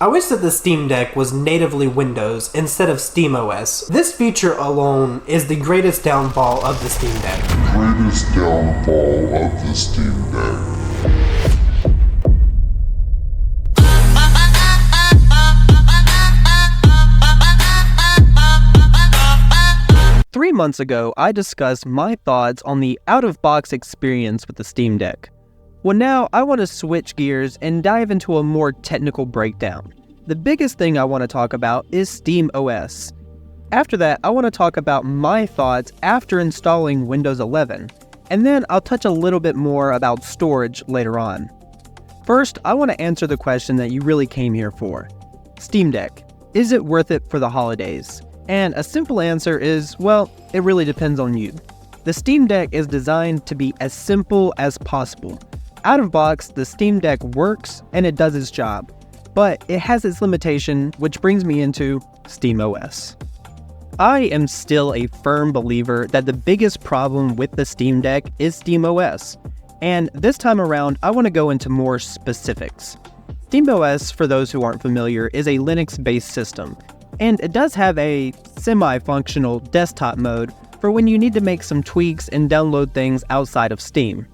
I wish that the Steam Deck was natively Windows instead of SteamOS. This feature alone is the greatest downfall of the Steam Deck. Greatest downfall of the Steam Deck. 3 months ago, I discussed my thoughts on the out-of-box experience with the Steam Deck. Well, now I want to switch gears and dive into a more technical breakdown. The biggest thing I want to talk about is SteamOS. After that, I want to talk about my thoughts after installing Windows 11, and then I'll touch a little bit more about storage later on. First, I want to answer the question that you really came here for. Steam Deck, is it worth it for the holidays? And a simple answer is, well, it really depends on you. The Steam Deck is designed to be as simple as possible. Out of box, the Steam Deck works and it does its job, but it has its limitation, which brings me into SteamOS. I am still a firm believer that the biggest problem with the Steam Deck is SteamOS, and this time around, I want to go into more specifics. SteamOS, for those who aren't familiar, is a Linux-based system, and it does have a semi-functional desktop mode for when you need to make some tweaks and download things outside of Steam.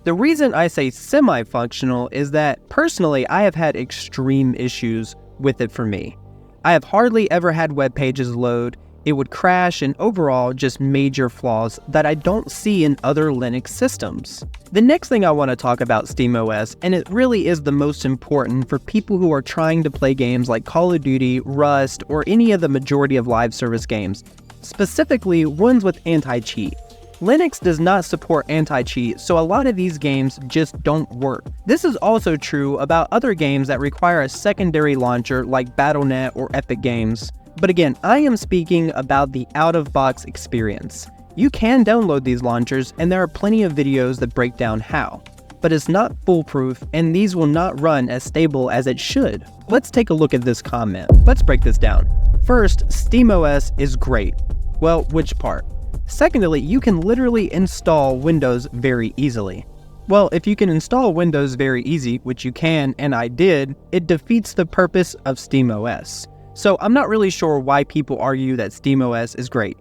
The reason I say semi-functional is that, personally, I have had extreme issues with it for me. I have hardly ever had web pages load, it would crash, and overall just major flaws that I don't see in other Linux systems. The next thing I want to talk about SteamOS, and it really is the most important for people who are trying to play games like Call of Duty, Rust, or any of the majority of live service games, specifically ones with anti-cheat. Linux does not support anti-cheat, so a lot of these games just don't work. This is also true about other games that require a secondary launcher like Battle.net or Epic Games. But again, I am speaking about the out-of-box experience. You can download these launchers, and there are plenty of videos that break down how. But it's not foolproof, and these will not run as stable as it should. Let's take a look at this comment. Let's break this down. First, SteamOS is great. Well, which part? Secondly, you can literally install Windows very easily. Well, if you can install Windows very easy, which you can, and I did, it defeats the purpose of SteamOS. So I'm not really sure why people argue that SteamOS is great.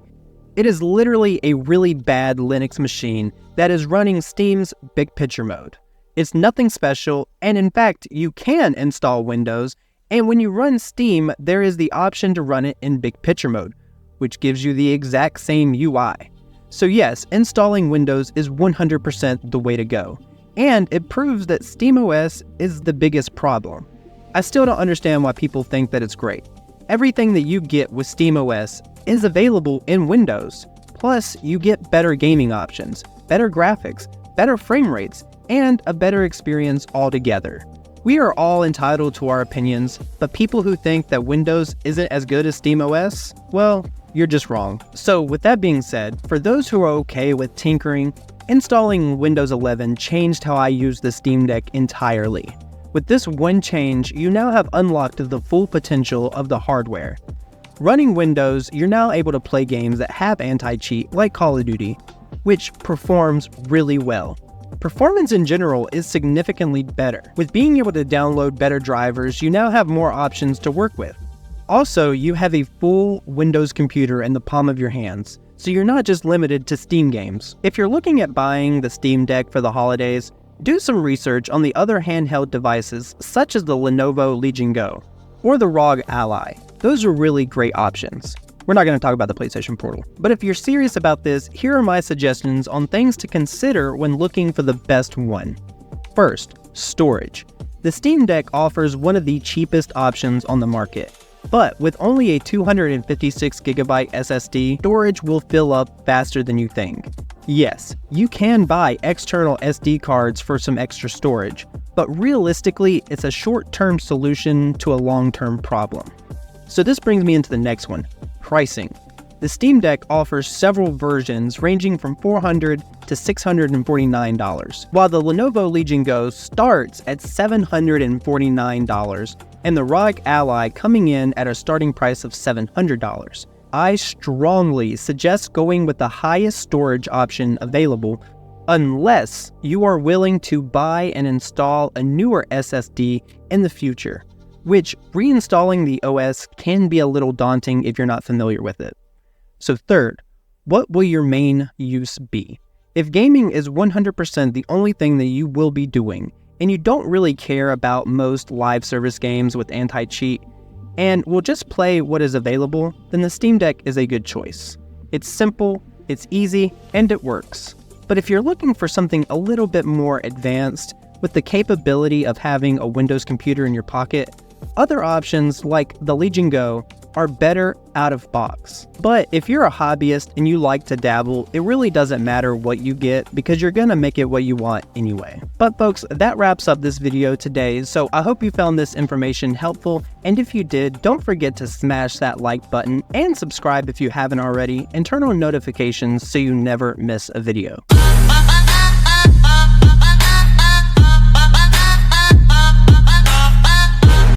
It is literally a really bad Linux machine that is running Steam's Big Picture mode. It's nothing special, and in fact, you can install Windows, and when you run Steam, there is the option to run it in Big Picture mode, which gives you the exact same UI. So yes, installing Windows is 100% the way to go, and it proves that SteamOS is the biggest problem. I still don't understand why people think that it's great. Everything that you get with SteamOS is available in Windows. Plus, you get better gaming options, better graphics, better frame rates, and a better experience altogether. We are all entitled to our opinions, but people who think that Windows isn't as good as SteamOS, well, you're just wrong. So with that being said, for those who are okay with tinkering, installing Windows 11 changed how I use the Steam Deck entirely. With this one change, you now have unlocked the full potential of the hardware. Running Windows, you're now able to play games that have anti-cheat like Call of Duty, which performs really well. Performance in general is significantly better. With being able to download better drivers, you now have more options to work with. Also, you have a full Windows computer in the palm of your hands, so you're not just limited to Steam games. If you're looking at buying the Steam Deck for the holidays, do some research on the other handheld devices such as the Lenovo Legion Go or the ROG Ally. Those are really great options. We're not going to talk about the PlayStation Portal. But if you're serious about this, here are my suggestions on things to consider when looking for the best one. First, storage. The Steam Deck offers one of the cheapest options on the market. But with only a 256GB SSD, storage will fill up faster than you think. Yes, you can buy external SD cards for some extra storage, but realistically, it's a short-term solution to a long-term problem. So this brings me into the next one, pricing. The Steam Deck offers several versions ranging from $400 to $649, while the Lenovo Legion Go starts at $749, and the ROG Ally coming in at a starting price of $700. I strongly suggest going with the highest storage option available unless you are willing to buy and install a newer SSD in the future. which reinstalling the OS can be a little daunting if you're not familiar with it. So third, what will your main use be? If gaming is 100% the only thing that you will be doing, and you don't really care about most live service games with anti-cheat, and will just play what is available, then the Steam Deck is a good choice. It's simple, it's easy, and it works. But if you're looking for something a little bit more advanced, with the capability of having a Windows computer in your pocket, other options like the Legion Go are better out of box. But if you're a hobbyist and you like to dabble, it really doesn't matter what you get because you're gonna make it what you want anyway. But folks, that wraps up this video today, so I hope you found this information helpful, and if you did, don't forget to smash that like button and subscribe if you haven't already, and turn on notifications so you never miss a video.